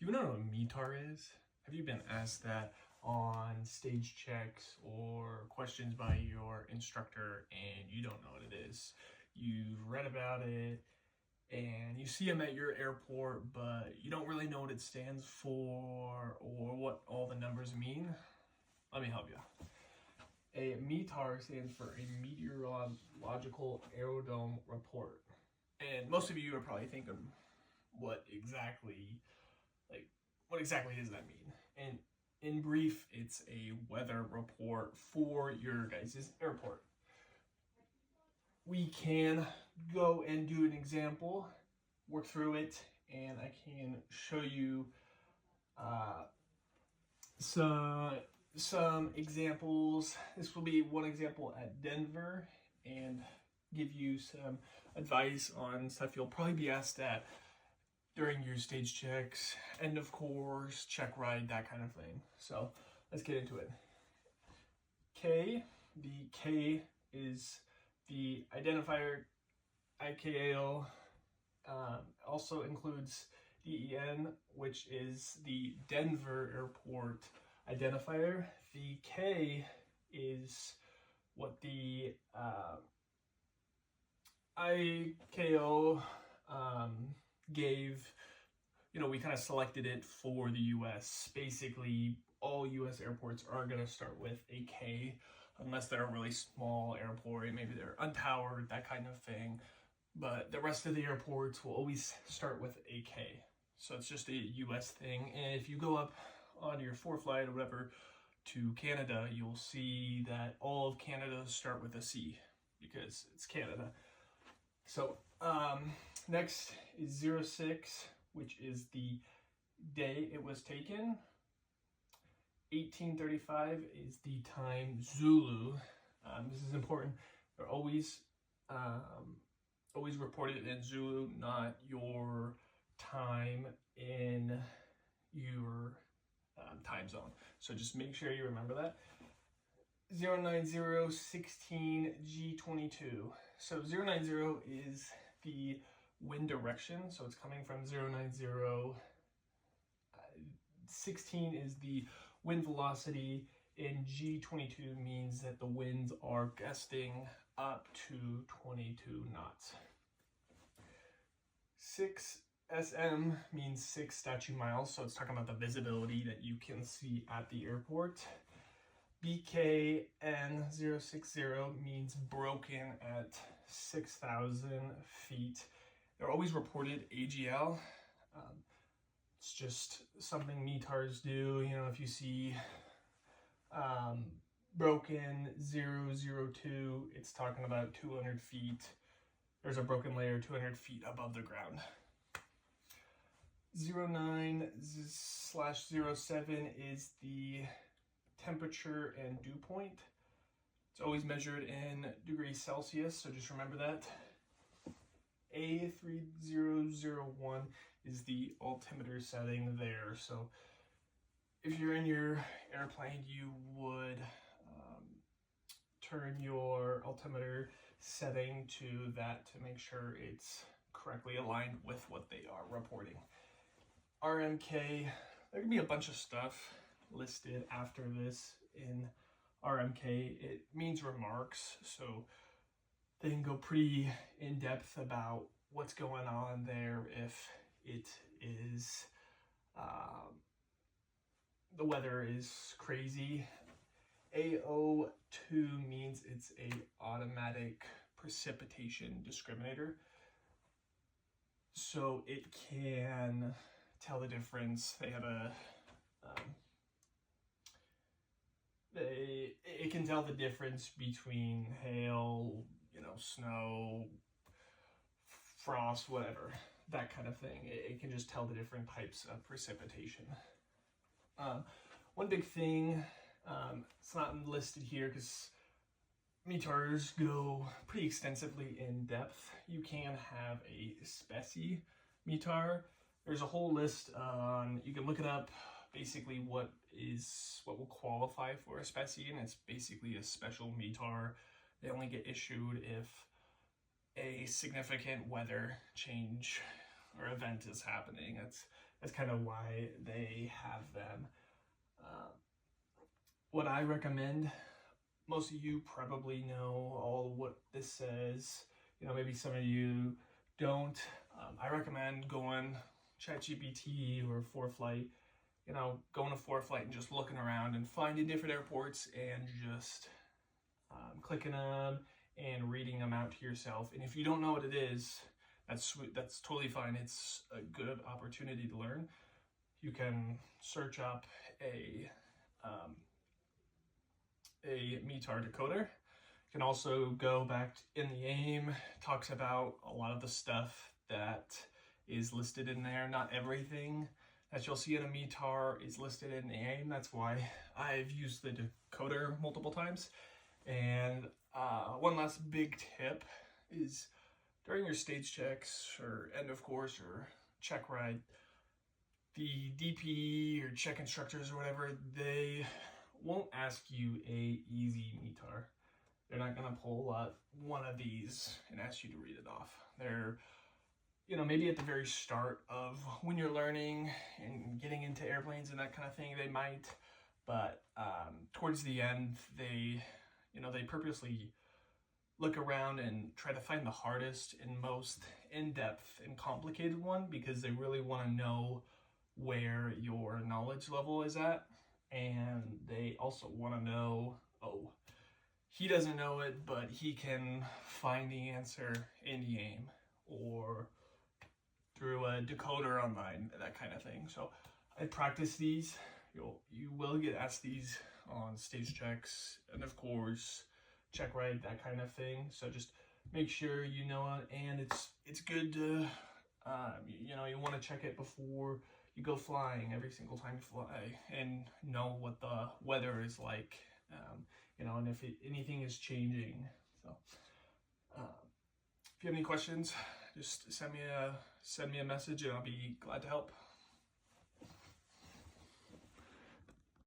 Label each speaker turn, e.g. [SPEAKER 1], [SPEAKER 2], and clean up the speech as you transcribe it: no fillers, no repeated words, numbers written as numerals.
[SPEAKER 1] Do you know what a METAR is? Have you been asked that on stage checks or questions by your instructor and you don't know what it is? You've read about it and you see them at your airport, but you don't really know what it stands for or what all the numbers mean? Let me help you. A METAR stands for a Meteorological Aerodrome Report. And most of you are probably thinking, what exactly does that mean? And in brief, it's a weather report for your guys' airport. We can go and do an example, work through it, and I can show you some examples. This will be one example at Denver and give you some advice on stuff you'll probably be asked at during your stage checks, end of course, check ride, that kind of thing. So let's get into it. The K is the identifier ICAO. Also includes DEN, which is the Denver Airport identifier. The K is what the ICAO gave. We kind of selected it for the US. Basically, all US airports are going to start with a K, unless they're a really small airport, maybe they're untowered, that kind of thing. But the rest of the airports will always start with a K. So it's just a US thing. And if you go up on your flight or whatever to Canada, you'll see that all of Canada start with a C because it's Canada. So next is 06, which is the day it was taken. 1835 is the time Zulu. This is important. They're always reported in Zulu, not your time in your time zone. So just make sure you remember that. 09016 G22. So 090 is the wind direction, so it's coming from 090. 16 is the wind velocity, and G22 means that the winds are gusting up to 22 knots. 6 SM means 6 statute miles, so it's talking about the visibility that you can see at the airport. BKN060 means broken at 6,000 feet. They're always reported AGL. It's just something METARs do. If you see broken 002, it's talking about 200 feet. There's a broken layer 200 feet above the ground. 09/07 is the temperature and dew point. It's always measured in degrees Celsius, so just remember that. A3001 is the altimeter setting there. So if you're in your airplane, you would turn your altimeter setting to that to make sure it's correctly aligned with what they are reporting. RMK, there can be a bunch of stuff listed after this in RMK. It means remarks, so they can go pretty in depth about what's going on there if it is the weather is crazy. AO2 means it's a automatic precipitation discriminator, so it can tell the difference. They have a it can tell the difference between hail, snow, frost, whatever, that kind of thing. It can just tell the different types of precipitation. One big thing, it's not listed here because METARs go pretty extensively in depth. You can have a specie METAR. There's a whole list on, you can look it up, basically what will qualify for a specie, and it's basically a special METAR. They only get issued if a significant weather change or event is happening. That's kind of why they have them. What I recommend, most of you probably know all what this says. You know, maybe some of you don't. I recommend going ChatGPT or ForeFlight. You know, going to ForeFlight and just looking around and finding different airports and just clicking them and reading them out to yourself. And if you don't know what it is, that's totally fine. It's a good opportunity to learn. You can search up a METAR decoder. You can also go back in the AIM, talks about a lot of the stuff that is listed in there. Not everything that you'll see in a METAR is listed in the AIM. That's why I've used the decoder multiple times. And one last big tip is during your stage checks or end of course or check ride, the DP or check instructors or whatever, they won't ask you a easy METAR. They're not gonna pull up one of these and ask you to read it off. They're, you know, maybe at the very start of when you're learning and getting into airplanes and that kind of thing, they might, but towards the end, they purposely look around and try to find the hardest and most in-depth and complicated one because they really want to know where your knowledge level is at. And they also want to know, oh, he doesn't know it, but he can find the answer in the AIM or through a decoder online, that kind of thing. So I practice these. You will get asked these on stage checks and of course check ride, that kind of thing. So just make sure you know it, and it's good to you know, you want to check it before you go flying every single time you fly and know what the weather is like, you know, and if anything is changing. So if you have any questions, just send me a message and I'll be glad to help.